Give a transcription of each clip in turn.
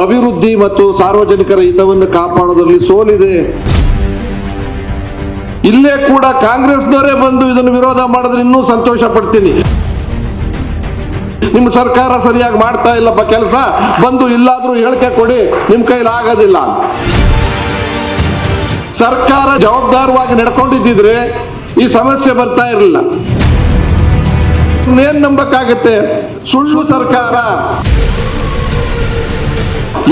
ಅಭಿವೃದ್ಧಿ ಮತ್ತು ಸಾರ್ವಜನಿಕರ ಹಿತವನ್ನು ಕಾಪಾಡೋದ್ರಲ್ಲಿ ಸೋಲಿದೆ. ಇಲ್ಲೇ ಕೂಡ ಕಾಂಗ್ರೆಸ್ನವರೇ ಬಂದು ಇದನ್ನು ವಿರೋಧ ಮಾಡಿದ್ರೆ ಇನ್ನೂ ಸಂತೋಷ ಪಡ್ತೀನಿ. ನಿಮ್ಮ ಸರ್ಕಾರ ಸರಿಯಾಗಿ ಮಾಡ್ತಾ ಇಲ್ಲಪ್ಪ ಕೆಲಸ, ಬಂದು ಇಲ್ಲಾದ್ರೂ ಹೇಳಿಕೆ ಕೊಡಿ, ನಿಮ್ಮ ಕೈಲಿ ಆಗೋದಿಲ್ಲ. ಸರ್ಕಾರ ಜವಾಬ್ದಾರವಾಗಿ ನಡ್ಕೊಂಡಿದ್ದಿದ್ರೆ ಈ ಸಮಸ್ಯೆ ಬರ್ತಾ ಇರಲಿಲ್ಲ. ಏನ್ ನಂಬಕ್ಕಾಗತ್ತೆ? ಸುಳ್ಳು ಸರ್ಕಾರ,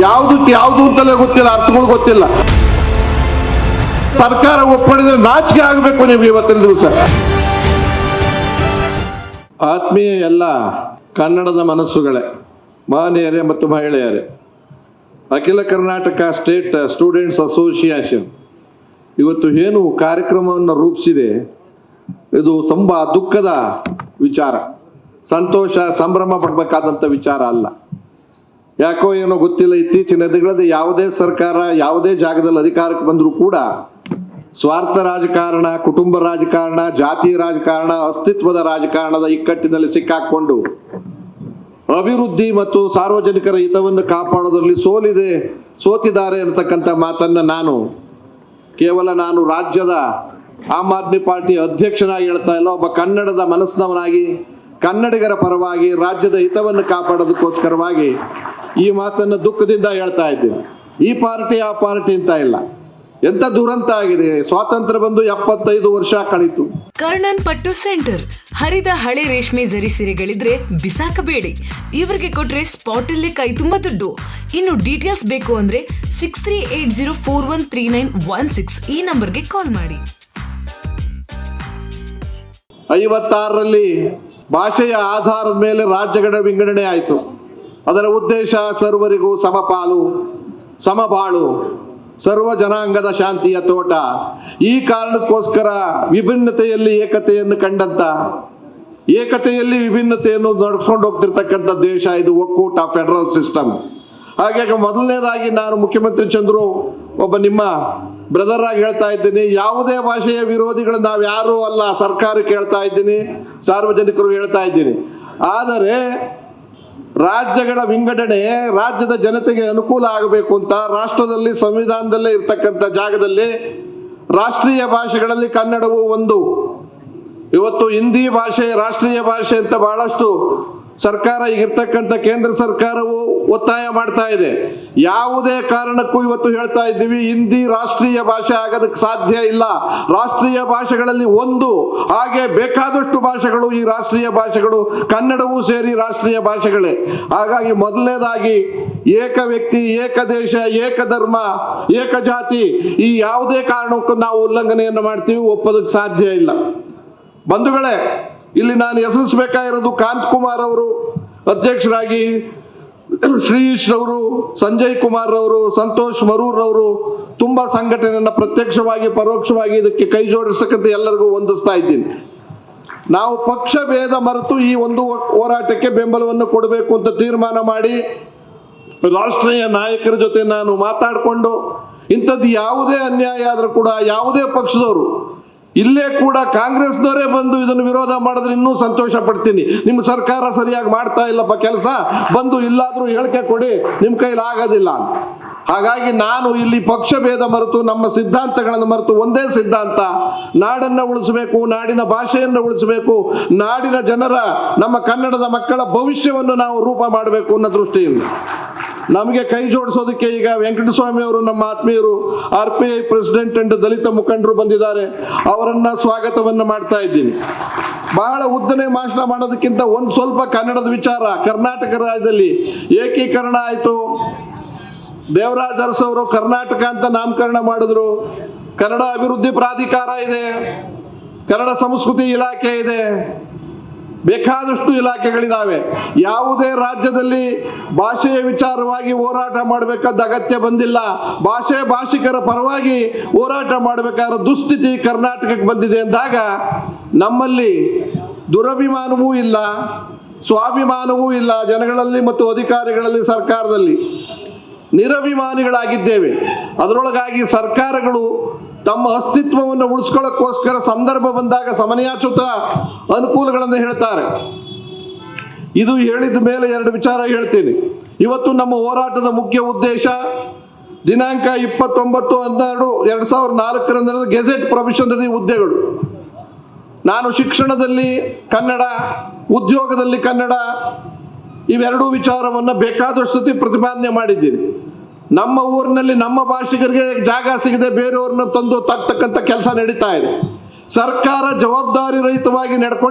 ಯಾವುದಕ್ಕೆ ಯಾವುದು ಅಂತಲೇ ಗೊತ್ತಿಲ್ಲ, ಅರ್ಥಗಳು ಗೊತ್ತಿಲ್ಲ. ಸರ್ಕಾರ ಒಪ್ಪಡಿದ್ರೆ ನಾಚಿಕೆ ಆಗಬೇಕು ನೀವು ಇವತ್ತಿನ ದಿವಸ. ಆತ್ಮೀಯ ಎಲ್ಲ ಕನ್ನಡದ ಮನಸ್ಸುಗಳೇ, ಮಹನೀಯರೇ ಮತ್ತು ಮಹಿಳೆಯರೇ, ಅಖಿಲ ಕರ್ನಾಟಕ ಸ್ಟೇಟ್ ಸ್ಟೂಡೆಂಟ್ಸ್ ಅಸೋಸಿಯೇಷನ್ ಇವತ್ತು ಏನು ಕಾರ್ಯಕ್ರಮವನ್ನು ರೂಪಿಸಿದೆ, ಇದು ತುಂಬ ದುಃಖದ ವಿಚಾರ. ಸಂತೋಷ ಸಂಭ್ರಮ ಪಡಬೇಕಾದಂಥ ವಿಚಾರ ಅಲ್ಲ. ಯಾಕೋ ಏನೋ ಗೊತ್ತಿಲ್ಲ, ಇತ್ತೀಚಿನ ದಿನಗಳಲ್ಲಿ ಯಾವುದೇ ಸರ್ಕಾರ ಯಾವುದೇ ಜಾಗದಲ್ಲಿ ಅಧಿಕಾರಕ್ಕೆ ಬಂದರೂ ಕೂಡ ಸ್ವಾರ್ಥ ರಾಜಕಾರಣ, ಕುಟುಂಬ ರಾಜಕಾರಣ, ಜಾತಿ ರಾಜಕಾರಣ, ಅಸ್ತಿತ್ವದ ರಾಜಕಾರಣದ ಇಕ್ಕಟ್ಟಿನಲ್ಲಿ ಸಿಕ್ಕಾಕೊಂಡು ಅಭಿವೃದ್ಧಿ ಮತ್ತು ಸಾರ್ವಜನಿಕರ ಹಿತವನ್ನು ಕಾಪಾಡೋದ್ರಲ್ಲಿ ಸೋತಿದ್ದಾರೆ ಅಂತಕ್ಕಂಥ ಮಾತನ್ನ ನಾನು ರಾಜ್ಯದ ಆಮ್ ಆದ್ಮಿ ಪಾರ್ಟಿ ಅಧ್ಯಕ್ಷನಾಗಿ ಹೇಳ್ತಾ ಇಲ್ಲ, ಒಬ್ಬ ಕನ್ನಡದ ಮನಸ್ಸಿನವನಾಗಿ ಕನ್ನಡಿಗರ ಪರವಾಗಿ ರಾಜ್ಯದ ಹಿತವನ್ನು ಕಾಪಾಡೋದಕ್ಕೋಸ್ಕರವಾಗಿ ಈ ಮಾತನ್ನು ದುಃಖದಿಂದ ಹೇಳ್ತಾ ಇದ್ದೀನಿ. ಈ ಪಾರ್ಟಿ ಆ ಪಾರ್ಟಿ ಅಂತ ಇಲ್ಲ. ಎಂತ ದುರಂತ ಆಗಿದೆ. ಸ್ವಾತಂತ್ರ್ಯ ಬಂದು 75 ವರ್ಷ ಕಳೀತು. ಕರ್ಣನ್ ಪಟ್ಟು ಸೆಂಟರ್ ಹರಿದ ಹಳೆ ರೇಷ್ಮೆ ಜರಿ ಸೀರೆಗಳಿದ್ರೆ ಬಿಸಾಕಬೇಡಿ. ಇವರಿಗೆ ಕೊಟ್ರೆ ಸ್ಪಾಟ್ ಅಲ್ಲೇ ಕೈ ತುಂಬ ದುಡ್ಡು. ಇನ್ನು ಡೀಟೇಲ್ಸ್ ಬೇಕು ಅಂದ್ರೆ 6380413916 ಈ ನಂಬರ್ಗೆ ಕಾಲ್ ಮಾಡಿ. 56ರಲ್ಲಿ ಭಾಷೆಯ ಆಧಾರದ ಮೇಲೆ ರಾಜ್ಯಗಳ ವಿಂಗಡಣೆ ಆಯಿತು. ಅದರ ಉದ್ದೇಶ ಸರ್ವರಿಗೂ ಸಮಪಾಲು ಸಮಬಾಳು, ಸರ್ವ ಜನಾಂಗದ ಶಾಂತಿಯ ತೋಟ. ಈ ಕಾರಣಕ್ಕೋಸ್ಕರ ವಿಭಿನ್ನತೆಯಲ್ಲಿ ಏಕತೆಯನ್ನು ಕಂಡಂತ, ಏಕತೆಯಲ್ಲಿ ವಿಭಿನ್ನತೆಯನ್ನು ನಡೆಸ್ಕೊಂಡು ಹೋಗ್ತಿರ್ತಕ್ಕಂಥ ದೇಶ ಇದು, ಒಕ್ಕೂಟ, ಫೆಡರಲ್ ಸಿಸ್ಟಮ್. ಹಾಗಾಗಿ ಮೊದಲನೇದಾಗಿ ನಾನು ಮುಖ್ಯಮಂತ್ರಿ ಚಂದ್ರು ಒಬ್ಬ ನಿಮ್ಮ ಬ್ರದರ್ ಆಗಿ ಹೇಳ್ತಾ ಇದ್ದೀನಿ, ಯಾವುದೇ ಭಾಷೆಯ ವಿರೋಧಿಗಳು ನಾವು ಯಾರೂ ಅಲ್ಲ. ಸರ್ಕಾರಕ್ಕೆ ಹೇಳ್ತಾ ಇದ್ದೀನಿ, ಸಾರ್ವಜನಿಕರು ಹೇಳ್ತಾ ಇದ್ದೀನಿ. ಆದರೆ ರಾಜ್ಯಗಳ ವಿಂಗಡಣೆ ರಾಜ್ಯದ ಜನತೆಗೆ ಅನುಕೂಲ ಆಗಬೇಕು ಅಂತ ರಾಷ್ಟ್ರದಲ್ಲಿ ಸಂವಿಧಾನದಲ್ಲೇ ಇರ್ತಕ್ಕಂಥ ಜಾಗದಲ್ಲಿ ರಾಷ್ಟ್ರೀಯ ಭಾಷೆಗಳಲ್ಲಿ ಕನ್ನಡವೂ ಒಂದು. ಇವತ್ತು ಹಿಂದಿ ಭಾಷೆ ರಾಷ್ಟ್ರೀಯ ಭಾಷೆ ಅಂತ ಬಹಳಷ್ಟು ಸರ್ಕಾರ ಈಗಿರ್ತಕ್ಕಂಥ ಕೇಂದ್ರ ಸರ್ಕಾರವು ಒತ್ತಾಯ ಮಾಡ್ತಾ ಇದೆ. ಯಾವುದೇ ಕಾರಣಕ್ಕೂ ಇವತ್ತು ಹೇಳ್ತಾ ಇದ್ದೀವಿ, ಹಿಂದಿ ರಾಷ್ಟ್ರೀಯ ಭಾಷೆ ಆಗೋದಕ್ಕೆ ಸಾಧ್ಯ ಇಲ್ಲ. ರಾಷ್ಟ್ರೀಯ ಭಾಷೆಗಳಲ್ಲಿ ಒಂದು, ಹಾಗೆ ಬೇಕಾದಷ್ಟು ಭಾಷೆಗಳು ಈ ರಾಷ್ಟ್ರೀಯ ಭಾಷೆಗಳು, ಕನ್ನಡವೂ ಸೇರಿ ರಾಷ್ಟ್ರೀಯ ಭಾಷೆಗಳೇ. ಹಾಗಾಗಿ ಮೊದಲನೇದಾಗಿ ಏಕ ವ್ಯಕ್ತಿ, ಏಕ ದೇಶ, ಏಕ ಧರ್ಮ, ಏಕ ಜಾತಿ, ಈ ಯಾವುದೇ ಕಾರಣಕ್ಕೂ ನಾವು ಉಲ್ಲಂಘನೆಯನ್ನು ಮಾಡ್ತೀವಿ, ಒಪ್ಪೋದಕ್ಕೆ ಸಾಧ್ಯ ಇಲ್ಲ. ಬಂಧುಗಳೇ, ಇಲ್ಲಿ ನಾನು ಹೆಸರಿಸಬೇಕಾಗಿರೋದು ಕಾಂತಕುಮಾರ್ ಅವರು ಅಧ್ಯಕ್ಷರಾಗಿ, ಶ್ರೀಶ್ ರವರು, ಸಂಜಯ್ ಕುಮಾರ್ ರವರು, ಸಂತೋಷ್ ಮರೂರ್ ರವರು ತುಂಬಾ ಸಂಘಟನೆಯನ್ನ ಪ್ರತ್ಯಕ್ಷವಾಗಿ ಪರೋಕ್ಷವಾಗಿ ಇದಕ್ಕೆ ಕೈ ಜೋಡಿಸತಕ್ಕಂಥ ಎಲ್ಲರಿಗೂ ವಂದಿಸ್ತಾ ಇದ್ದೀನಿ. ನಾವು ಪಕ್ಷ ಭೇದ ಮರೆತು ಈ ಒಂದು ಹೋರಾಟಕ್ಕೆ ಬೆಂಬಲವನ್ನು ಕೊಡಬೇಕು ಅಂತ ತೀರ್ಮಾನ ಮಾಡಿ ರಾಷ್ಟ್ರೀಯ ನಾಯಕರ ಜೊತೆ ನಾನು ಮಾತಾಡಿಕೊಂಡು, ಇಂಥದ್ದು ಯಾವುದೇ ಅನ್ಯಾಯ ಆದರೂ ಕೂಡ ಯಾವುದೇ ಪಕ್ಷದವರು, ಇಲ್ಲೇ ಕೂಡ ಕಾಂಗ್ರೆಸ್ನವರೇ ಬಂದು ಇದನ್ನು ವಿರೋಧ ಮಾಡಿದ್ರೆ ಇನ್ನೂ ಸಂತೋಷ ಪಡ್ತೀನಿ. ನಿಮ್ಮ ಸರ್ಕಾರ ಸರಿಯಾಗಿ ಮಾಡ್ತಾ ಇಲ್ಲಪ್ಪ ಕೆಲಸ, ಬಂದು ಇಲ್ಲಾದ್ರೂ ಹೇಳಿಕೆ ಕೊಡಿ, ನಿಮ್ಮ ಕೈಲಿ ಆಗೋದಿಲ್ಲ. ಹಾಗಾಗಿ ನಾನು ಇಲ್ಲಿ ಪಕ್ಷ ಭೇದ ಮರೆತು ನಮ್ಮ ಸಿದ್ಧಾಂತಗಳನ್ನು ಮರೆತು ಒಂದೇ ಸಿದ್ಧಾಂತ, ನಾಡನ್ನು ಉಳಿಸಬೇಕು, ನಾಡಿನ ಭಾಷೆಯನ್ನು ಉಳಿಸಬೇಕು, ನಾಡಿನ ಜನರ, ನಮ್ಮ ಕನ್ನಡದ ಮಕ್ಕಳ ಭವಿಷ್ಯವನ್ನು ನಾವು ರೂಪ ಮಾಡಬೇಕು ಅನ್ನೋ ದೃಷ್ಟಿಯಿಂದ ನಮಗೆ ಕೈ ಜೋಡಿಸೋದಕ್ಕೆ ಈಗ ವೆಂಕಟಸ್ವಾಮಿ ಅವರು, ನಮ್ಮ ಆತ್ಮೀಯರು, RPI ಪ್ರೆಸಿಡೆಂಟ್ ಅಂಡ್ ದಲಿತ ಮುಖಂಡರು ಬಂದಿದ್ದಾರೆ. ಅವರನ್ನ ಸ್ವಾಗತವನ್ನ ಮಾಡ್ತಾ ಇದ್ದೀನಿ. ಬಹಳ ಉದ್ದನೆ ಭಾಷಣ ಮಾಡೋದಕ್ಕಿಂತ ಒಂದು ಸ್ವಲ್ಪ ಕನ್ನಡದ ವಿಚಾರ. ಕರ್ನಾಟಕ ರಾಜ್ಯದಲ್ಲಿ ಏಕೀಕರಣ ಆಯಿತು. ದೇವರಾಜ ಅರಸು ಅವರು ಕರ್ನಾಟಕ ಅಂತ ನಾಮಕರಣ ಮಾಡಿದ್ರು. ಕನ್ನಡ ಅಭಿವೃದ್ಧಿ ಪ್ರಾಧಿಕಾರ ಇದೆ, ಕನ್ನಡ ಸಂಸ್ಕೃತಿ ಇಲಾಖೆ ಇದೆ, ಬೇಕಾದಷ್ಟು ಇಲಾಖೆಗಳಿದಾವೆ. ಯಾವುದೇ ರಾಜ್ಯದಲ್ಲಿ ಭಾಷೆಯ ವಿಚಾರವಾಗಿ ಹೋರಾಟ ಮಾಡಬೇಕಾದ ಅಗತ್ಯ ಬಂದಿಲ್ಲ. ಭಾಷಿಕರ ಪರವಾಗಿ ಹೋರಾಟ ಮಾಡಬೇಕಾದ ದುಸ್ಥಿತಿ ಕರ್ನಾಟಕಕ್ಕೆ ಬಂದಿದೆ ಅಂದಾಗ ನಮ್ಮಲ್ಲಿ ದುರಭಿಮಾನವೂ ಇಲ್ಲ, ಸ್ವಾಭಿಮಾನವೂ ಇಲ್ಲ. ಜನಗಳಲ್ಲಿ ಮತ್ತು ಅಧಿಕಾರಿಗಳಲ್ಲಿ, ಸರ್ಕಾರದಲ್ಲಿ ನಿರಭಿಮಾನಿಗಳಾಗಿದ್ದೇವೆ. ಅದರೊಳಗಾಗಿ ಸರ್ಕಾರಗಳು ತಮ್ಮ ಅಸ್ತಿತ್ವವನ್ನು ಉಳಿಸ್ಕೊಳ್ಳೋಕ್ಕೋಸ್ಕರ ಸಂದರ್ಭ ಬಂದಾಗ ಸಮನ್ಯಾಚ್ಯುತ ಅನುಕೂಲಗಳನ್ನು ಹೇಳ್ತಾರೆ. ಇದು ಹೇಳಿದ ಮೇಲೆ ಎರಡು ವಿಚಾರ ಹೇಳ್ತೀನಿ. ಇವತ್ತು ನಮ್ಮ ಹೋರಾಟದ ಮುಖ್ಯ ಉದ್ದೇಶ ದಿನಾಂಕ 29/12/2004 ನಡೆದ ಗೆಜೆಟ್ ಪ್ರೊವಿಷನರಿ ಹುದ್ದೆಗಳು. ನಾನು ಶಿಕ್ಷಣದಲ್ಲಿ ಕನ್ನಡ, ಉದ್ಯೋಗದಲ್ಲಿ ಕನ್ನಡ ಇವೆರಡೂ ವಿಚಾರವನ್ನು ಬೇಕಾದಷ್ಟು ಸತಿ ಪ್ರತಿಪಾದನೆ ಮಾಡಿದ್ದೀನಿ. ನಮ್ಮ ಊರಿನಲ್ಲಿ ನಮ್ಮ ಭಾಷಿಗರಿಗೆ ಜಾಗ ಸಿಗದೆ ಬೇರೆಯವ್ರನ್ನ ತಂದು ತಕ್ಕಂಥ ಕೆಲಸ ನಡೀತಾ ಇದೆ. ಸರ್ಕಾರ ಜವಾಬ್ದಾರಿರಹಿತವಾಗಿ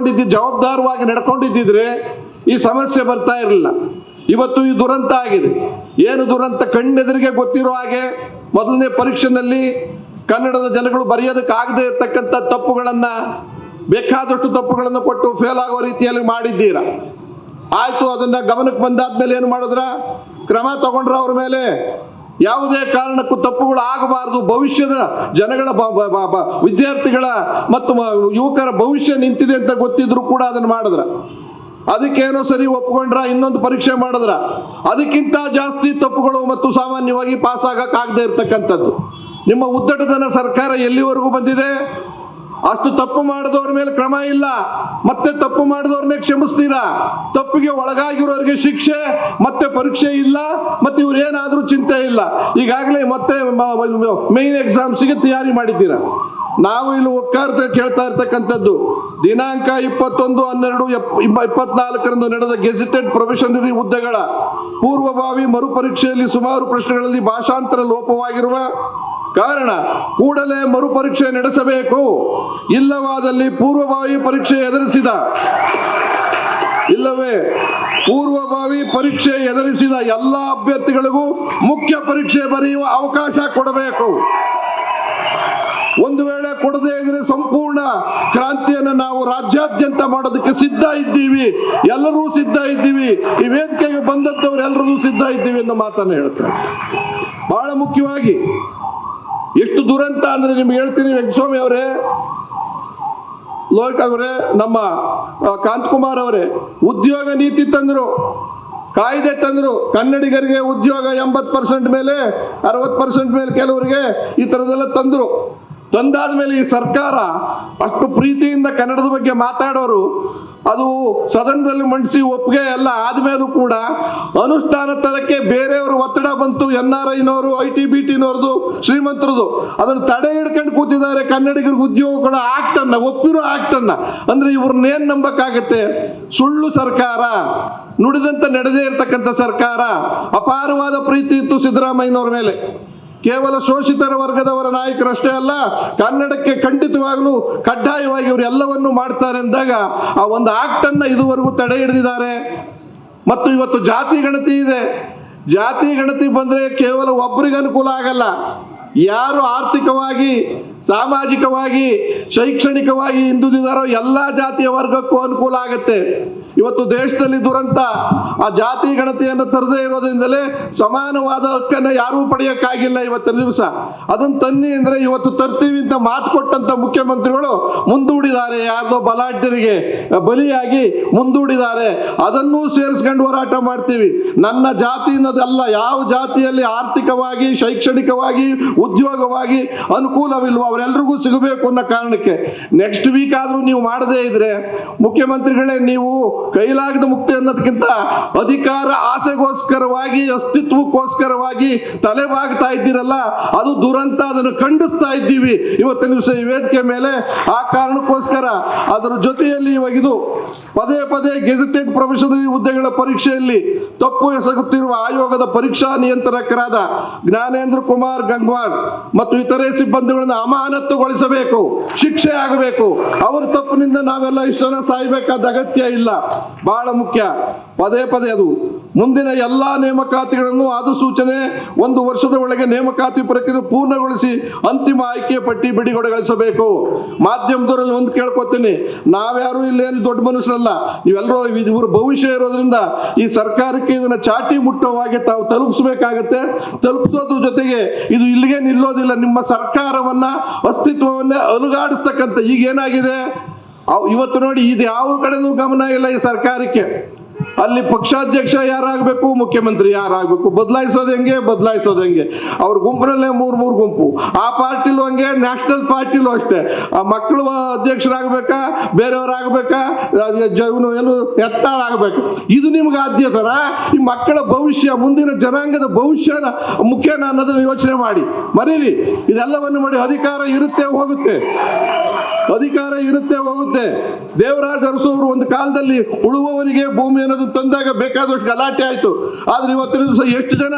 ಜವಾಬ್ದಾರವಾಗಿ ನಡ್ಕೊಂಡಿದ್ದಿದ್ರೆ ಈ ಸಮಸ್ಯೆ ಬರ್ತಾ ಇರಲಿಲ್ಲ. ಇವತ್ತು ಈ ದುರಂತ ಆಗಿದೆ. ಏನು ದುರಂತ? ಕಣ್ಣೆದುರಿಗೆ ಗೊತ್ತಿರೋ ಹಾಗೆ ಮೊದಲನೇ ಪರೀಕ್ಷೆನಲ್ಲಿ ಕನ್ನಡದ ಜನಗಳು ಬರೆಯೋದಕ್ಕಾಗದೇ ಇರತಕ್ಕಂಥ ಬೇಕಾದಷ್ಟು ತಪ್ಪುಗಳನ್ನು ಕೊಟ್ಟು ಫೇಲ್ ಆಗೋ ರೀತಿಯಲ್ಲಿ ಮಾಡಿದ್ದೀರಾ. ಆಯ್ತು, ಅದನ್ನ ಗಮನಕ್ಕೆ ಬಂದಾದ್ಮೇಲೆ ಏನು ಮಾಡಿದ್ರ? ಕ್ರಮ ತಗೊಂಡ್ರ ಅವ್ರ ಮೇಲೆ. ಯಾವುದೇ ಕಾರಣಕ್ಕೂ ತಪ್ಪುಗಳು ಆಗಬಾರದು, ಭವಿಷ್ಯದ ಜನಗಳ ವಿದ್ಯಾರ್ಥಿಗಳ ಮತ್ತು ಯುವಕರ ಭವಿಷ್ಯ ನಿಂತಿದೆ ಅಂತ ಗೊತ್ತಿದ್ರು ಕೂಡ ಅದನ್ನು ಮಾಡಿದ್ರ. ಅದಕ್ಕೇನೋ ಸರಿ ಒಪ್ಕೊಂಡ್ರ, ಇನ್ನೊಂದು ಪರೀಕ್ಷೆ ಮಾಡಿದ್ರ. ಅದಕ್ಕಿಂತ ಜಾಸ್ತಿ ತಪ್ಪುಗಳು ಮತ್ತು ಸಾಮಾನ್ಯವಾಗಿ ಪಾಸ್ ಆಗಕ್ಕಾಗದೇ ಇರ್ತಕ್ಕಂಥದ್ದು. ನಿಮ್ಮ ಉದ್ದಟತನ ಸರ್ಕಾರ ಎಲ್ಲಿವರೆಗೂ ಬಂದಿದೆ? ಅಷ್ಟು ತಪ್ಪು ಮಾಡಿದವ್ರ ಮೇಲೆ ಕ್ರಮ ಇಲ್ಲ, ಮತ್ತೆ ತಪ್ಪು ಮಾಡಿದವ್ರನ್ನೇ ಕ್ಷಮಿಸ್ತೀರಾ. ತಪ್ಪಿಗೆ ಒಳಗಾಗಿರೋರಿಗೆ ಶಿಕ್ಷೆ, ಮತ್ತೆ ಪರೀಕ್ಷೆ ಇಲ್ಲ, ಮತ್ತೆ ಇವ್ರೇನಾದ್ರೂ ಚಿಂತೆ ಇಲ್ಲ. ಈಗಾಗಲೇ ಮತ್ತೆ ಮೇನ್ ಎಕ್ಸಾಮ್ಸ್ಗೆ ತಯಾರಿ ಮಾಡಿದ್ದೀರಾ. ನಾವು ಇಲ್ಲಿ ಒಕ್ಕಾರ್ತ ಕೇಳ್ತಾ ಇರ್ತಕ್ಕಂಥದ್ದು, ದಿನಾಂಕ 21/12/24 ನಡೆದ ಗೆಜೆಟೆಡ್ ಪ್ರೊವಿಷನರಿ ಹುದ್ದೆಗಳ ಪೂರ್ವಭಾವಿ ಮರುಪರೀಕ್ಷೆಯಲ್ಲಿ ಸುಮಾರು ಪ್ರಶ್ನೆಗಳಲ್ಲಿ ಭಾಷಾಂತರ ಲೋಪವಾಗಿರುವ ಕಾರಣ ಕೂಡಲೇ ಮರುಪರೀಕ್ಷೆ ನಡೆಸಬೇಕು. ಇಲ್ಲವಾದಲ್ಲಿ ಪೂರ್ವಭಾವಿ ಪರೀಕ್ಷೆ ಎದುರಿಸಿದ ಎಲ್ಲ ಅಭ್ಯರ್ಥಿಗಳಿಗೂ ಮುಖ್ಯ ಪರೀಕ್ಷೆ ಬರೆಯುವ ಅವಕಾಶ ಕೊಡಬೇಕು. ಒಂದು ವೇಳೆ ಕೊಡದೇ ಇದ್ರೆ ಸಂಪೂರ್ಣ ಕ್ರಾಂತಿಯನ್ನು ನಾವು ರಾಜ್ಯಾದ್ಯಂತ ಮಾಡೋದಕ್ಕೆ ಸಿದ್ಧ ಇದ್ದೀವಿ. ಎಲ್ಲರೂ ಸಿದ್ಧ ಇದ್ದೀವಿ. ಈ ವೇದಿಕೆಗೆ ಬಂದಂತವ್ರು ಎಲ್ಲರೂ ಸಿದ್ಧ ಇದ್ದೀವಿ ಅನ್ನೋ ಮಾತನ್ನು ಹೇಳ್ತಾರೆ. ಬಹಳ ಮುಖ್ಯವಾಗಿ ಎಷ್ಟು ದುರಂತ ಅಂದ್ರೆ ನಿಮ್ಗೆ ಹೇಳ್ತೀನಿ. ವೆಂಕಟಸ್ವಾಮಿ ಅವರೇ, ಲೋಹಿತ್ ಅವರೇ, ನಮ್ಮ ಕಾಂತಕುಮಾರ್ ಅವರೇ, ಉದ್ಯೋಗ ನೀತಿ ತಂದ್ರು, ಕಾಯ್ದೆ ತಂದ್ರು. ಕನ್ನಡಿಗರಿಗೆ ಉದ್ಯೋಗ 80% ಮೇಲೆ 60% ಮೇಲೆ ಕೆಲವರಿಗೆ ಈ ಥರದೆಲ್ಲ ತಂದಾದ್ಮೇಲೆ ಈ ಸರ್ಕಾರ ಅಷ್ಟು ಪ್ರೀತಿಯಿಂದ ಕನ್ನಡದ ಬಗ್ಗೆ ಮಾತಾಡೋರು ಅದು ಸದನದಲ್ಲಿ ಮಂಡಿಸಿ ಒಪ್ಪಿಗೆ ಎಲ್ಲ ಆದ್ಮೇಲೂ ಕೂಡ ಅನುಷ್ಠಾನ ತರಕ್ಕೆ ಬೇರೆಯವರು ಒತ್ತಡ ಬಂತು. NRIನವರು, IT-BTನವ್ರದ್ದು, ಶ್ರೀಮಂತರದು ಅದನ್ನು ತಡೆ ಹಿಡ್ಕೊಂಡು ಕೂತಿದ್ದಾರೆ. ಕನ್ನಡಿಗರಿಗೆ ಉದ್ಯೋಗ ಕೊಡೋ ಒಪ್ಪಿರೋ ಆಕ್ಟನ್ನ ಅಂದ್ರೆ ಇವ್ರನ್ನೇನ್ ನಂಬಕ್ಕಾಗತ್ತೆ? ಸುಳ್ಳು ಸರ್ಕಾರ, ನುಡಿದಂತೆ ನಡೆದೇ ಇರತಕ್ಕಂಥ ಸರ್ಕಾರ. ಅಪಾರವಾದ ಪ್ರೀತಿ ಇತ್ತು ಸಿದ್ದರಾಮಯ್ಯನವ್ರ ಮೇಲೆ. ಕೇವಲ ಶೋಷಿತರ ವರ್ಗದವರ ನಾಯಕರಷ್ಟೇ ಅಲ್ಲ, ಕನ್ನಡಕ್ಕೆ ಖಂಡಿತವಾಗ್ಲೂ ಕಡ್ಡಾಯವಾಗಿ ಇವರು ಎಲ್ಲವನ್ನೂ ಮಾಡ್ತಾರೆ ಅಂದಾಗ ಆ ಒಂದು ಆಕ್ಟನ್ನ ಇದುವರೆಗೂ ತಡೆ ಹಿಡಿದಿದ್ದಾರೆ. ಮತ್ತು ಇವತ್ತು ಜಾತಿ ಗಣತಿ ಇದೆ. ಜಾತಿ ಗಣತಿ ಬಂದ್ರೆ ಕೇವಲ ಒಬ್ಬರಿಗೆ ಅನುಕೂಲ ಆಗಲ್ಲ. ಯಾರು ಆರ್ಥಿಕವಾಗಿ, ಸಾಮಾಜಿಕವಾಗಿ, ಶೈಕ್ಷಣಿಕವಾಗಿ ಹಿಂದುಳಿದಿದ್ದಾರೋ ಎಲ್ಲ ಜಾತಿಯ ವರ್ಗಕ್ಕೂ ಅನುಕೂಲ ಆಗುತ್ತೆ. ಇವತ್ತು ದೇಶದಲ್ಲಿ ದುರಂತ ಆ ಜಾತಿ ಗಣತಿಯನ್ನು ತರದೇ ಇರೋದ್ರಿಂದಲೇ ಸಮಾನವಾದ ಹಕ್ಕನ್ನು ಯಾರೂ ಪಡೆಯೋಕ್ಕಾಗಿಲ್ಲ ಇವತ್ತಿನ ದಿವಸ. ಅದನ್ನು ತನ್ನಿ ಅಂದ್ರೆ ಇವತ್ತು ತರ್ತೀವಿ ಅಂತ ಮಾತು ಕೊಟ್ಟಂತ ಮುಖ್ಯಮಂತ್ರಿಗಳು ಮುಂದೂಡಿದ್ದಾರೆ. ಯಾರ್ದೋ ಬಲಾಢ್ಯರಿಗೆ ಬಲಿಯಾಗಿ ಮುಂದೂಡಿದ್ದಾರೆ. ಅದನ್ನೂ ಸೇರಿಸ್ಕೊಂಡು ಹೋರಾಟ ಮಾಡ್ತೀವಿ. ನನ್ನ ಜಾತಿ ಅನ್ನೋದಲ್ಲ, ಯಾವ ಜಾತಿಯಲ್ಲಿ ಆರ್ಥಿಕವಾಗಿ, ಶೈಕ್ಷಣಿಕವಾಗಿ, ಉದ್ಯೋಗವಾಗಿ ಅನುಕೂಲವಿಲ್ವೋ ಅವರೆಲ್ಲರಿಗೂ ಸಿಗಬೇಕು ಅನ್ನೋ ಕಾರಣಕ್ಕೆ ನೆಕ್ಸ್ಟ್ ವೀಕ್ ಆದ್ರೂ ನೀವು ಮಾಡದೇ ಇದ್ರೆ ಮುಖ್ಯಮಂತ್ರಿಗಳೇ, ನೀವು ಕೈಲಾಗದ ಮುಕ್ತಿ ಅನ್ನೋದಕ್ಕಿಂತ ಅಧಿಕಾರ ಆಸೆಗೋಸ್ಕರವಾಗಿ, ಅಸ್ತಿತ್ವಕ್ಕೋಸ್ಕರವಾಗಿ ತಲೆಬಾಗ್ತಾ ಇದ್ದೀರಲ್ಲ, ಅದು ದುರಂತ. ಅದನ್ನು ಖಂಡಿಸ್ತಾ ಇದ್ದೀವಿ ಇವತ್ತಿನ ದಿವಸ ಈ ವೇದಿಕೆ ಮೇಲೆ. ಆ ಕಾರಣಕ್ಕೋಸ್ಕರ ಅದರ ಜೊತೆಯಲ್ಲಿ ಇವಾಗ ಇದು ಪದೇ ಗೆಜೆಟೆಡ್ ಪ್ರೊವಿಷನರಿ ಹುದ್ದೆಗಳ ಪರೀಕ್ಷೆಯಲ್ಲಿ ತಪ್ಪು ಎಸಗುತ್ತಿರುವ ಆಯೋಗದ ಪರೀಕ್ಷಾ ನಿಯಂತ್ರಕರಾದ ಜ್ಞಾನೇಂದ್ರ ಕುಮಾರ್ ಗಂಗ್ವಾರ್ ಮತ್ತು ಇತರೆ ಸಿಬ್ಬಂದಿಗಳನ್ನು ಅಮಾನತುಗೊಳಿಸಬೇಕು, ಶಿಕ್ಷೆ ಆಗಬೇಕು. ಅವರ ತಪ್ಪಿನಿಂದ ನಾವೆಲ್ಲ ಇಷ್ಟು ಜನ ಸಾಯ್ಬೇಕಾದ ಅಗತ್ಯ ಇಲ್ಲ. ಬಹಳ ಮುಖ್ಯ. ಪದೇ ಅದು ಮುಂದಿನ ಎಲ್ಲಾ ನೇಮಕಾತಿಗಳನ್ನು ಅಧಿಸೂಚನೆ 1 ವರ್ಷದ ಒಳಗೆ ನೇಮಕಾತಿ ಪ್ರಕ್ರಿಯೆ ಪೂರ್ಣಗೊಳಿಸಿ ಅಂತಿಮ ಆಯ್ಕೆ ಪಟ್ಟಿ ಬಿಡುಗಡೆಗೊಳಿಸಬೇಕು. ಮಾಧ್ಯಮದವರಲ್ಲಿ ಒಂದು ಕೇಳ್ಕೊತೀನಿ, ನಾವ್ಯಾರು ಇಲ್ಲೇನು ದೊಡ್ಡ ಮನುಷ್ಯರಲ್ಲ, ನೀವೆಲ್ಲರೂ ಇವ್ರ ಭವಿಷ್ಯ ಇರೋದ್ರಿಂದ ಈ ಸರ್ಕಾರಕ್ಕೆ ಇದನ್ನ ಚಾಟಿ ಮುಟ್ಟುವಾಗೆ ತಾವು ತಲುಪಿಸಬೇಕಾಗತ್ತೆ. ತಲುಪಿಸೋದ್ರ ಜೊತೆಗೆ ಇದು ಇಲ್ಲಿಗೆ ನಿಲ್ಲೋದಿಲ್ಲ. ನಿಮ್ಮ ಸರ್ಕಾರವನ್ನ, ಅಸ್ತಿತ್ವವನ್ನೇ ಅಲುಗಾಡಿಸ್ತಕ್ಕಂಥ ಈಗೇನಾಗಿದೆ ಇವತ್ತು ನೋಡಿ, ಇದು ಯಾವ ಕಡೆನೂ ಗಮನ ಇಲ್ಲ ಈ ಸರ್ಕಾರಕ್ಕೆ. ಅಲ್ಲಿ ಪಕ್ಷಾಧ್ಯಕ್ಷ ಯಾರಾಗಬೇಕು, ಮುಖ್ಯಮಂತ್ರಿ ಯಾರಾಗಬೇಕು, ಬದಲಾಯಿಸೋದು ಹೆಂಗೆ ಅವ್ರ ಗುಂಪಿನಲ್ಲೇ ಮೂರು ಗುಂಪು. ಆ ಪಾರ್ಟಿಲೂ ಹಂಗೆ, ನ್ಯಾಷನಲ್ ಪಾರ್ಟಿಲೂ ಅಷ್ಟೇ. ಆ ಮಕ್ಕಳು ಅಧ್ಯಕ್ಷರಾಗಬೇಕಾ, ಬೇರೆಯವರಾಗಬೇಕಾ, ಏನು ಎತ್ತಾಳಾಗಬೇಕು, ಇದು ನಿಮ್ಗೆ ಆದ್ಯತನ? ಈ ಮಕ್ಕಳ ಭವಿಷ್ಯ, ಮುಂದಿನ ಜನಾಂಗದ ಭವಿಷ್ಯನ ಮುಖ್ಯನ ಅನ್ನೋದನ್ನ ಯೋಚನೆ ಮಾಡಿ. ಮರೀರಿ, ಇದೆಲ್ಲವನ್ನು ಮಾಡಿ. ಅಧಿಕಾರ ಇರುತ್ತೆ ಹೋಗುತ್ತೆ. ದೇವರಾಜ ಅರಸು ಅವರು ಒಂದು ಕಾಲದಲ್ಲಿ ಉಳುವವನಿಗೆ ಭೂಮಿ ಅನ್ನೋದು ತಂದಾಗ ಬೇಕಾದಷ್ಟು ಗಲಾಟೆ ಆಯ್ತು. ಆದ್ರೆ ಇವತ್ತಿನ ದಿವಸ ಎಷ್ಟು ಜನ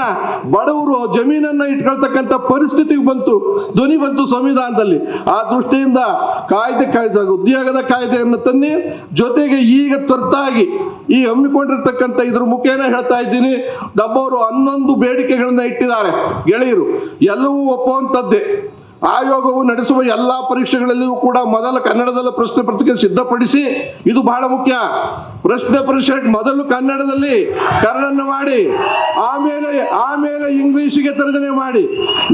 ಬಡವರು ಜಮೀನನ್ನ ಇಟ್ಕೊಳ್ತಕ್ಕಂಥ ಪರಿಸ್ಥಿತಿಗೆ ಧ್ವನಿ ಬಂತು ಸಂವಿಧಾನದಲ್ಲಿ. ಆ ದೃಷ್ಟಿಯಿಂದ ಉದ್ಯೋಗದ ಕಾಯ್ದೆಯನ್ನು ತನ್ನಿ, ಜೊತೆಗೆ ಈಗ ತುರ್ತಾಗಿ ಈ ಹಮ್ಮಿಕೊಂಡಿರ್ತಕ್ಕಂಥ ಇದ್ರ ಮುಖೇನ ಹೇಳ್ತಾ ಇದ್ದೀನಿ, ನಮ್ಮವರು 11 ಬೇಡಿಕೆಗಳನ್ನ ಇಟ್ಟಿದ್ದಾರೆ ಗೆಳೆಯರು, ಎಲ್ಲವೂ ಒಪ್ಪುವಂಥದ್ದೇ. ಆಯೋಗವು ನಡೆಸುವ ಎಲ್ಲಾ ಪರೀಕ್ಷೆಗಳಲ್ಲಿಯೂ ಕೂಡ ಮೊದಲ ಕನ್ನಡದಲ್ಲಿ ಪ್ರಶ್ನೆ ಪತ್ರಿಕೆ ಸಿದ್ಧಪಡಿಸಿ, ಇದು ಬಹಳ ಮುಖ್ಯ. ಪ್ರಶ್ನೆ ಪರೀಕ್ಷೆ ಮೊದಲು ಕನ್ನಡದಲ್ಲಿ ಕನ್ನಡನ್ನು ಮಾಡಿ, ಆಮೇಲೆ ಇಂಗ್ಲಿಷಿಗೆ ತರ್ಜನೆ ಮಾಡಿ.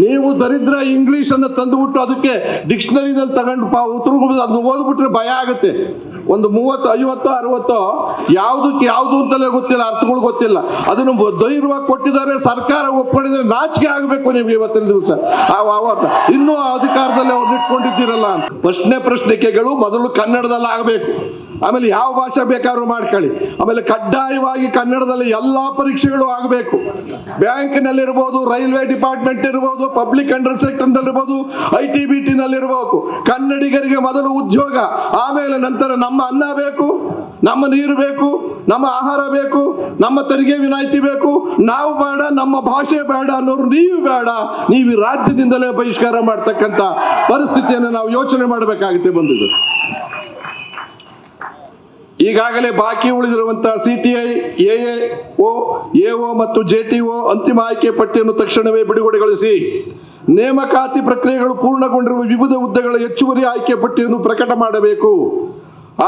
ನೀವು ದರಿದ್ರ ಇಂಗ್ಲಿಷ್ ಅನ್ನು ತಂದುಬಿಟ್ಟು ಅದಕ್ಕೆ ಡಿಕ್ಷನರಿನಲ್ಲಿ ತಗೊಂಡು ಉತ್ತರ ಅದು ಓದ್ಬಿಟ್ರೆ ಭಯ ಆಗುತ್ತೆ. ಒಂದು 30, 50, 60 ಯಾವುದು ಅಂತಲೇ ಗೊತ್ತಿಲ್ಲ, ಅರ್ಥಗಳು ಗೊತ್ತಿಲ್ಲ. ಅದನ್ನು ಧೈರ್ಯವಾಗಿ ಕೊಟ್ಟಿದ್ದಾರೆ, ಸರ್ಕಾರ ಒಪ್ಕೊಂಡಿದ್ರೆ ನಾಚಿಕೆ ಆಗಬೇಕು ನಿಮ್ಗೆ ಇವತ್ತಿನ ದಿವಸ. ಇನ್ನೂ ಅಧಿಕಾರದಲ್ಲಿ ಅವ್ರು ಇಟ್ಕೊಂಡಿದ್ದೀರಲ್ಲ. ಪ್ರಶ್ನೆಗಳು ಮೊದಲು ಕನ್ನಡದಲ್ಲಿ ಆಗಬೇಕು, ಆಮೇಲೆ ಯಾವ ಭಾಷೆ ಬೇಕಾದ್ರೂ ಮಾಡ್ಕೊಳ್ಳಿ. ಆಮೇಲೆ ಕಡ್ಡಾಯವಾಗಿ ಕನ್ನಡದಲ್ಲಿ ಎಲ್ಲಾ ಪರೀಕ್ಷೆಗಳು ಆಗಬೇಕು. ಬ್ಯಾಂಕ್ನಲ್ಲಿರ್ಬೋದು, ರೈಲ್ವೆ ಡಿಪಾರ್ಟ್ಮೆಂಟ್ ಇರ್ಬೋದು, ಪಬ್ಲಿಕ್ ಅಂಡರ್ ಸೆಕ್ಟರ್ ಇರ್ಬೋದು, ITBT ನಲ್ಲಿರ್ಬೇಕು. ಕನ್ನಡಿಗರಿಗೆ ಮೊದಲು ಉದ್ಯೋಗ, ಆಮೇಲೆ ನಂತರ ನಮ್ಮ ಅನ್ನ ಬೇಕು, ನಮ್ಮ ನೀರು ಬೇಕು, ನಮ್ಮ ಆಹಾರ ಬೇಕು, ನಮ್ಮ ತೆರಿಗೆ ವಿನಾಯಿತಿ ಬೇಕು. ನಾವು ಬೇಡ, ನಮ್ಮ ಭಾಷೆ ಬೇಡ ಅನ್ನೋರು ನೀವು ಬೇಡ, ನೀವು ಈ ರಾಜ್ಯದಿಂದಲೇ ಬಹಿಷ್ಕಾರ ಮಾಡ್ತಕ್ಕಂಥ ಪರಿಸ್ಥಿತಿಯನ್ನು ನಾವು ಯೋಚನೆ ಮಾಡಬೇಕಾಗುತ್ತೆ ಬಂದಿದೆ. ಈಗಾಗಲೇ ಬಾಕಿ ಉಳಿದಿರುವಂತಹ CTI, AO, AO ಮತ್ತು JTO ಅಂತಿಮ ಆಯ್ಕೆ ಪಟ್ಟಿಯನ್ನು ತಕ್ಷಣವೇ ಬಿಡುಗಡೆಗೊಳಿಸಿ, ನೇಮಕಾತಿ ಪ್ರಕ್ರಿಯೆಗಳು ಪೂರ್ಣಗೊಂಡಿರುವ ವಿವಿಧ ಹುದ್ದೆಗಳ ಹೆಚ್ಚುವರಿ ಆಯ್ಕೆ ಪಟ್ಟಿಯನ್ನು ಪ್ರಕಟ ಮಾಡಬೇಕು.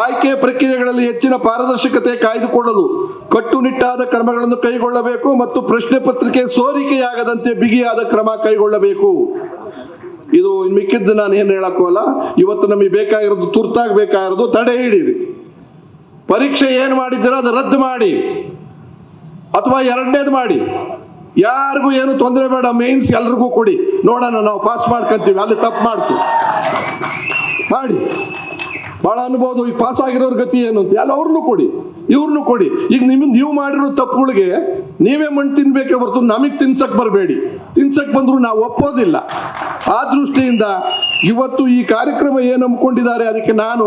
ಆಯ್ಕೆ ಪ್ರಕ್ರಿಯೆಗಳಲ್ಲಿ ಹೆಚ್ಚಿನ ಪಾರದರ್ಶಕತೆ ಕಾಯ್ದುಕೊಳ್ಳಲು ಕಟ್ಟುನಿಟ್ಟಾದ ಕ್ರಮಗಳನ್ನು ಕೈಗೊಳ್ಳಬೇಕು ಮತ್ತು ಪ್ರಶ್ನೆ ಪತ್ರಿಕೆ ಸೋರಿಕೆಯಾಗದಂತೆ ಬಿಗಿಯಾದ ಕ್ರಮ ಕೈಗೊಳ್ಳಬೇಕು. ಇದು ಮಿಕ್ಕಿದ್ದು ನಾನು ಏನು ಹೇಳಕ್ಕಲ್ಲ. ಇವತ್ತು ನಮಗೆ ಬೇಕಾಗಿರೋದು, ತುರ್ತಾಗಿ ಬೇಕಾಗಿರೋದು ತಡೆ ಹಿಡೀರಿ. ಪರೀಕ್ಷೆ ಏನು ಮಾಡಿದ್ದೀರೋ ಅದು ರದ್ದು ಮಾಡಿ, ಅಥವಾ ಎರಡನೇದು ಮಾಡಿ. ಯಾರಿಗೂ ಏನು ತೊಂದರೆ ಬೇಡ, ಮೇನ್ಸ್ ಎಲ್ರಿಗೂ ಕೊಡಿ, ನೋಡೋಣ ನಾವು ಪಾಸ್ ಮಾಡ್ಕೊಂತೀವಿ, ಅಲ್ಲಿ ತಪ್ಪು ಮಾಡಿ. ಬಹಳ ಅನ್ಬೋದು, ಈಗ ಪಾಸ್ ಆಗಿರೋರ್ ಗತಿ ಏನು ಅಂತ. ಎಲ್ಲ ಅವ್ರನ್ನೂ ಕೊಡಿ, ಇವ್ರನ್ನೂ ಕೊಡಿ. ಈಗ ನೀವು ಮಾಡಿರೋ ತಪ್ಪುಗಳಿಗೆ ನೀವೇ ಮಣ್ಣು ತಿನ್ಬೇಕೇ ಹೊರತು ನಮಗೆ ತಿನ್ಸಕ್ ಬರಬೇಡಿ. ತಿನ್ಸಕ್ ಬಂದ್ರು ನಾವು ಒಪ್ಪೋದಿಲ್ಲ. ಆ ದೃಷ್ಟಿಯಿಂದ ಇವತ್ತು ಈ ಕಾರ್ಯಕ್ರಮ ಏನು ಹಮ್ಮಿಕೊಂಡಿದ್ದಾರೆ, ಅದಕ್ಕೆ ನಾನು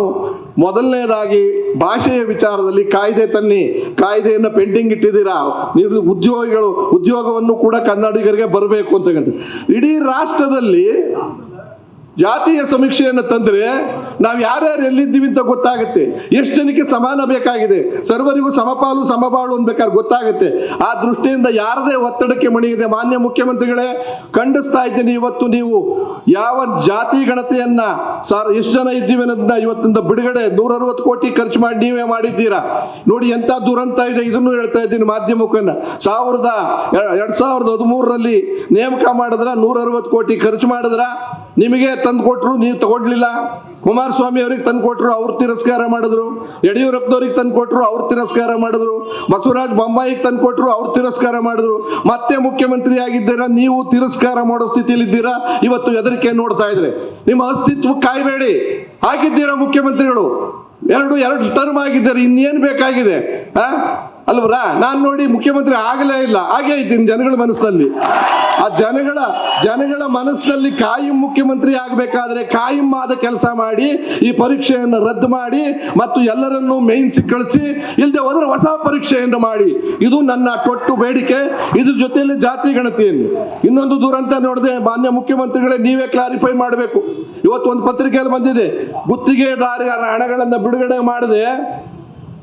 ಮೊದಲನೇದಾಗಿ ಭಾಷೆಯ ವಿಚಾರದಲ್ಲಿ ಕಾಯ್ದೆ ತನ್ನಿ, ಕಾಯ್ದೆಯನ್ನು ಪೆಂಡಿಂಗ್ ಇಟ್ಟಿದ್ದೀರಾ, ನೀವು ಉದ್ಯೋಗವನ್ನು ಕೂಡ ಕನ್ನಡಿಗರಿಗೆ ಬರಬೇಕು ಅಂತಕ್ಕಂಥ. ಇಡೀ ರಾಷ್ಟ್ರದಲ್ಲಿ ಜಾತಿಯ ಸಮೀಕ್ಷೆಯನ್ನು ತಂದ್ರೆ ನಾವು ಯಾರ್ಯಾರು ಎಲ್ಲಿದ್ದೀವಿ ಅಂತ ಗೊತ್ತಾಗುತ್ತೆ. ಎಷ್ಟು ಜನಕ್ಕೆ ಸಮಾನ ಬೇಕಾಗಿದೆ, ಸರ್ವರಿಗೂ ಸಮಪಾಲು ಸಮಬಾಳು ಅನ್ಬೇಕಾದ್ರೆ ಗೊತ್ತಾಗುತ್ತೆ. ಆ ದೃಷ್ಟಿಯಿಂದ ಯಾರದೇ ಒತ್ತಡಕ್ಕೆ ಮಣಿಗಿದೆ. ಮಾನ್ಯ ಮುಖ್ಯಮಂತ್ರಿಗಳೇ, ಖಂಡಿಸ್ತಾ ಇದ್ದೀನಿ, ಇವತ್ತು ನೀವು ಯಾವ ಜಾತಿ ಗಣತೆಯನ್ನ ಎಷ್ಟು ಜನ ಇದ್ದೀವಿ ಅನ್ನೋದನ್ನ ಇವತ್ತಿಂದ ಬಿಡುಗಡೆ 160 ಕೋಟಿ ಖರ್ಚು ಮಾಡಿ ನೀವೇ ಮಾಡಿದ್ದೀರಾ. ನೋಡಿ ಎಂತ ದುರಂತ ಇದೆ, ಇದನ್ನು ಹೇಳ್ತಾ ಇದ್ದೀನಿ ಮಾಧ್ಯಮಕ್ಕನ್ನ. 2013ರಲ್ಲಿ ನೇಮಕ ಮಾಡಿದ್ರ, 160 ಕೋಟಿ ಖರ್ಚು ಮಾಡಿದ್ರ, ನಿಮಗೆ ತಂದು ಕೊಟ್ರು, ನೀವು ತಗೊಳ್ಲಿಲ್ಲ. ಕುಮಾರಸ್ವಾಮಿ ಅವ್ರಿಗೆ ತಂದು ಕೊಟ್ರು, ಅವ್ರು ತಿರಸ್ಕಾರ ಮಾಡಿದ್ರು. ಯಡಿಯೂರಪ್ಪನವ್ರಿಗೆ ತಂದು ಕೊಟ್ರು, ಅವ್ರು ತಿರಸ್ಕಾರ ಮಾಡಿದ್ರು. ಬಸವರಾಜ ಬೊಮ್ಮಾಯಿಗೆ ತಂದು ಕೊಟ್ರು, ಅವ್ರು ತಿರಸ್ಕಾರ ಮಾಡಿದ್ರು. ಮತ್ತೆ ಮುಖ್ಯಮಂತ್ರಿ ಆಗಿದ್ದೀರಾ, ನೀವು ತಿರಸ್ಕಾರ ಮಾಡೋ ಸ್ಥಿತಿಯಲ್ಲಿ ಇದ್ದೀರಾ. ಇವತ್ತು ಹೆದರಿಕೆ ನೋಡ್ತಾ ಇದ್ರೆ ನಿಮ್ಮ ಅಸ್ತಿತ್ವ ಕಾಯ್ಬೇಡಿ. ಆಗಿದ್ದೀರಾ ಮುಖ್ಯಮಂತ್ರಿಗಳು, ಎರಡು ಟರ್ಮ್ ಆಗಿದ್ದಾರೆ, ಇನ್ನೇನ್ ಬೇಕಾಗಿದೆ ಅಲ್ವರಾ? ನಾನ್ ನೋಡಿ ಮುಖ್ಯಮಂತ್ರಿ ಆಗಲೇ ಇಲ್ಲ, ಹಾಗೇ ಇದ್ದೀನಿ ಜನಗಳ ಮನಸ್ಸಿನಲ್ಲಿ. ಆ ಜನಗಳ ಮನಸ್ಸಿನಲ್ಲಿ ಕಾಯಂ ಮುಖ್ಯಮಂತ್ರಿ ಆಗಬೇಕಾದ್ರೆ ಕಾಯಂ ಆದ ಕೆಲಸ ಮಾಡಿ, ಈ ಪರೀಕ್ಷೆಯನ್ನು ರದ್ದು ಮಾಡಿ ಮತ್ತು ಎಲ್ಲರನ್ನೂ ಮೇನ್ಸ್ ಕಳಿಸಿ, ಇಲ್ಲದೆ ಹೋದ್ರೆ ಹೊಸ ಪರೀಕ್ಷೆಯನ್ನು ಮಾಡಿ. ಇದು ನನ್ನ ಕೊಟ್ಟು ಬೇಡಿಕೆ. ಇದ್ರ ಜೊತೆಯಲ್ಲಿ ಜಾತಿ ಗಣತಿಯನ್ನು ಇನ್ನೊಂದು ದುರಂತ ನೋಡಿದೆ. ಮಾನ್ಯ ಮುಖ್ಯಮಂತ್ರಿಗಳೇ, ನೀವೇ ಕ್ಲಾರಿಫೈ ಮಾಡಬೇಕು. ಇವತ್ತು ಒಂದು ಪತ್ರಿಕೆಯಲ್ಲಿ ಬಂದಿದೆ, ಗುತ್ತಿಗೆದಾರರ ಹಣಗಳನ್ನು ಬಿಡುಗಡೆ ಮಾಡದೆ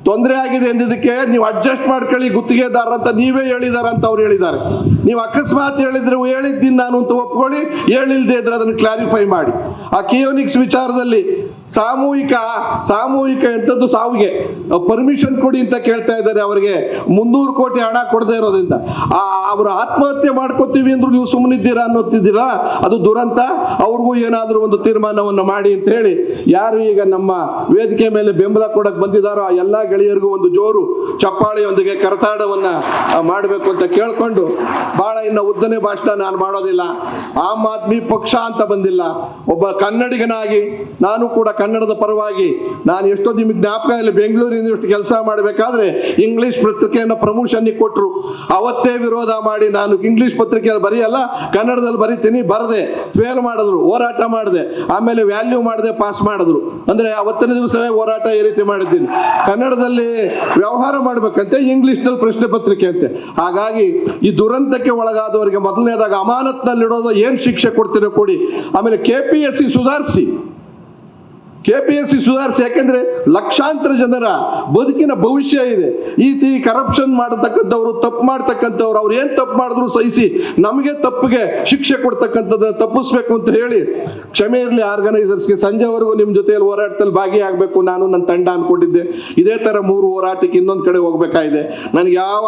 ತೊಂದರೆ ಆಗಿದೆ ಎಂದಿದ್ದಕ್ಕೆ ನೀವು ಅಡ್ಜಸ್ಟ್ ಮಾಡ್ಕೊಳ್ಳಿ ಗುತ್ತಿಗೆದಾರ ಅಂತ ನೀವೇ ಹೇಳಿದಾರೆ ಅಂತ ಅವ್ರು ಹೇಳಿದ್ದಾರೆ. ನೀವು ಅಕಸ್ಮಾತ್ ಹೇಳಿದ್ರೆ ಹೇಳಿದ್ದೀನಿ ನಾನು ಅಂತ ಒಪ್ಕೊಳ್ಳಿ, ಹೇಳಿಲ್ದೇ ಇದ್ರೆ ಅದನ್ನು ಕ್ಲಾರಿಫೈ ಮಾಡಿ. ಆ ಕಿಯೋನಿಕ್ಸ್ ವಿಚಾರದಲ್ಲಿ ಸಾಮೂಹಿಕ ಎಂಥದ್ದು ಸಾವಿಗೆ ಪರ್ಮಿಷನ್ ಕೊಡಿ ಅಂತ ಕೇಳ್ತಾ ಇದ್ದಾರೆ. ಅವರಿಗೆ 300 ಕೋಟಿ ಹಣ ಕೊಡದೇ ಇರೋದ್ರಿಂದ ಅವರು ಆತ್ಮಹತ್ಯೆ ಮಾಡ್ಕೋತೀವಿ ಅಂದ್ರೂ ನೀವು ಸುಮ್ಮನಿದ್ದೀರಾ ಅನ್ನೋತಿದ್ದೀರಾ, ಅದು ದುರಂತ. ಅವ್ರಿಗೂ ಏನಾದರೂ ಒಂದು ತೀರ್ಮಾನವನ್ನು ಮಾಡಿ ಅಂತ ಹೇಳಿ ಯಾರು ಈಗ ನಮ್ಮ ವೇದಿಕೆ ಮೇಲೆ ಬೆಂಬಲ ಕೊಡಕ್ಕೆ ಬಂದಿದ್ದಾರೋ ಆ ಎಲ್ಲ ಗೆಳೆಯರಿಗೂ ಒಂದು ಜೋರು ಚಪ್ಪಾಳೆಯೊಂದಿಗೆ ಕರತಾಡವನ್ನ ಮಾಡಬೇಕು ಅಂತ ಕೇಳ್ಕೊಂಡು, ಬಹಳ ಇನ್ನು ಉದ್ದನೆ ಭಾಷಣ ನಾನು ಮಾಡೋದಿಲ್ಲ. ಆಮ್ ಆದ್ಮಿ ಪಕ್ಷ ಅಂತ ಬಂದಿಲ್ಲ, ಒಬ್ಬ ಕನ್ನಡಿಗನಾಗಿ ನಾನು ಕೂಡ ಕನ್ನಡದ ಪರವಾಗಿ ನಾನು ಎಷ್ಟೋ ನಿಮಗೆ ಜ್ಞಾಪಕ ಇಲ್ಲಿ ಬೆಂಗಳೂರು ಯೂನಿವರ್ಸಿಟಿ ಕೆಲಸ ಮಾಡಬೇಕಾದ್ರೆ ಇಂಗ್ಲಿಷ್ ಪತ್ರಿಕೆಯನ್ನು ಪ್ರಮೋಷನ್ಗೆ ಕೊಟ್ಟರು. ಅವತ್ತೇ ವಿರೋಧ ಮಾಡಿ ನಾನು ಇಂಗ್ಲಿಷ್ ಪತ್ರಿಕೆಯಲ್ಲಿ ಬರೆಯಲ್ಲ ಕನ್ನಡದಲ್ಲಿ ಬರಿತೀನಿ, ಬರದೆ ಫೇಲ್ ಮಾಡಿದ್ರು, ಹೋರಾಟ ಮಾಡಿದೆ, ಆಮೇಲೆ ವ್ಯಾಲ್ಯೂ ಮಾಡದೆ ಪಾಸ್ ಮಾಡಿದ್ರು. ಅಂದ್ರೆ ಅವತ್ತಿನ ದಿವಸವೇ ಹೋರಾಟ ಈ ರೀತಿ ಮಾಡಿದ್ದೀನಿ. ಕನ್ನಡದಲ್ಲಿ ವ್ಯವಹಾರ ಮಾಡ್ಬೇಕಂತೆ, ಇಂಗ್ಲಿಷ್ನಲ್ಲಿ ಪ್ರಶ್ನೆ ಪತ್ರಿಕೆ ಅಂತೆ. ಹಾಗಾಗಿ ಈ ದುರಂತಕ್ಕೆ ಒಳಗಾದವರಿಗೆ ಮೊದಲನೇದಾಗ ಅಮಾನತ್ನಲ್ಲಿಡೋದು ಏನ್ ಶಿಕ್ಷೆ ಕೊಡ್ತೀರೋ ಕೊಡಿ. ಆಮೇಲೆ KPSC ಸುಧಾರಿಸಿ, ಯಾಕೆಂದ್ರೆ ಲಕ್ಷಾಂತರ ಜನರ ಬದುಕಿನ ಭವಿಷ್ಯ ಇದೆ. ಈ ಕರಪ್ಷನ್ ಮಾಡತಕ್ಕಂಥವ್ರು, ತಪ್ಪು ಮಾಡ್ತಕ್ಕಂಥವ್ರು, ಅವ್ರು ಏನ್ ತಪ್ಪು ಮಾಡಿದ್ರು ಸಹಿಸಿ ನಮಗೆ ತಪ್ಪಿಗೆ ಶಿಕ್ಷೆ ಕೊಡ್ತಕ್ಕಂಥದ್ದನ್ನ ತಪ್ಪಿಸ್ಬೇಕು ಅಂತ ಹೇಳಿ ಕ್ಷಮೆ ಇರಲಿ ಆರ್ಗನೈಸರ್ಸ್ಗೆ. ಸಂಜೆವರೆಗೂ ನಿಮ್ ಜೊತೆಯಲ್ಲಿ ಹೋರಾಟದಲ್ಲಿ ಭಾಗಿಯಾಗಬೇಕು ನಾನು ನನ್ನ ತಂಡ ಅನ್ಕೊಂಡಿದ್ದೆ. ಇದೇ ತರ 3 ಹೋರಾಟಕ್ಕೆ ಇನ್ನೊಂದು ಕಡೆ ಹೋಗ್ಬೇಕಾಗಿದೆ. ನನಗೆ ಯಾವ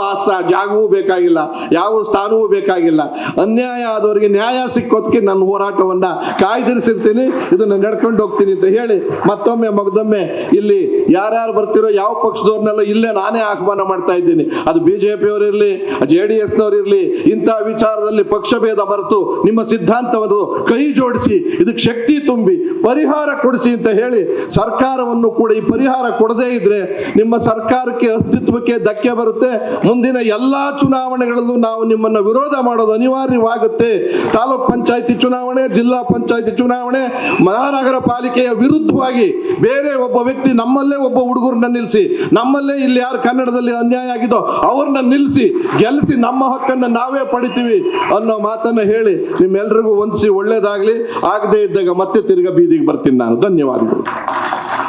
ಜಾಗವೂ ಬೇಕಾಗಿಲ್ಲ, ಯಾವ ಸ್ಥಾನವೂ ಬೇಕಾಗಿಲ್ಲ. ಅನ್ಯಾಯ ಆದವರಿಗೆ ನ್ಯಾಯ ಸಿಕ್ಕೋದಕ್ಕೆ ನನ್ನ ಹೋರಾಟವನ್ನ ಕಾಯ್ದಿರಿಸಿರ್ತೀನಿ, ಇದನ್ನ ನಡ್ಕೊಂಡು ಹೋಗ್ತೀನಿ ಅಂತ ಹೇಳಿ ಮತ್ತೊಮ್ಮೆ ಇಲ್ಲಿ ಯಾರ್ಯಾರು ಬರ್ತಿರೋ ಯಾವ ಪಕ್ಷದವ್ರನ್ನೆಲ್ಲ ಇಲ್ಲೇ ನಾನೇ ಆಹ್ವಾನ ಮಾಡ್ತಾ ಇದ್ದೀನಿ. ಅದು BJP ಅವರಿರ್ಲಿ, JDS ನವರಿರ್ಲಿ, ಇಂಥ ವಿಚಾರದಲ್ಲಿ ಪಕ್ಷಭೇದ ಮರೆತು ನಿಮ್ಮ ಸಿದ್ಧಾಂತವನ್ನು ಕೈ ಜೋಡಿಸಿ ಇದಕ್ಕೆ ಶಕ್ತಿ ತುಂಬಿ ಪರಿಹಾರ ಕೊಡಿಸಿ ಅಂತ ಹೇಳಿ ಸರ್ಕಾರವನ್ನು ಕೂಡ ಈ ಪರಿಹಾರ ಕೊಡದೇ ಇದ್ರೆ ನಿಮ್ಮ ಸರ್ಕಾರಕ್ಕೆ ಅಸ್ತಿತ್ವಕ್ಕೆ ಧಕ್ಕೆ ಬರುತ್ತೆ. ಮುಂದಿನ ಎಲ್ಲಾ ಚುನಾವಣೆಗಳಲ್ಲೂ ನಾವು ನಿಮ್ಮನ್ನ ವಿರೋಧ ಮಾಡೋದು ಅನಿವಾರ್ಯವಾಗುತ್ತೆ. ತಾಲೂಕ್ ಪಂಚಾಯತಿ ಚುನಾವಣೆ, ಜಿಲ್ಲಾ ಪಂಚಾಯತಿ ಚುನಾವಣೆ, ಮಹಾನಗರ ಪಾಲಿಕೆಯ ವಿರುದ್ಧವಾಗಿ ಬೇರೆ ಒಬ್ಬ ವ್ಯಕ್ತಿ, ನಮ್ಮಲ್ಲೇ ಒಬ್ಬ ಹುಡುಗರನ್ನ ನಿಲ್ಲಿಸಿ, ನಮ್ಮಲ್ಲೇ ಇಲ್ಲಿ ಯಾರು ಕನ್ನಡದಲ್ಲಿ ಅನ್ಯಾಯ ಆಗಿದೋ ಅವ್ರನ್ನ ನಿಲ್ಲಿಸಿ ಗೆಲ್ಲಿಸಿ ನಮ್ಮ ಹಕ್ಕನ್ನು ನಾವೇ ಪಡಿತೀವಿ ಅನ್ನೋ ಮಾತನ್ನ ಹೇಳಿ ನಿಮ್ಮೆಲ್ರಿಗೂ ವಂದಿಸಿ ಒಳ್ಳೇದಾಗ್ಲಿ. ಆಗದೆ ಇದ್ದಾಗ ಮತ್ತೆ ತಿರ್ಗಾ ಬೀದಿಗೆ ಬರ್ತೀನಿ ನಾನು. ಧನ್ಯವಾದಗಳು.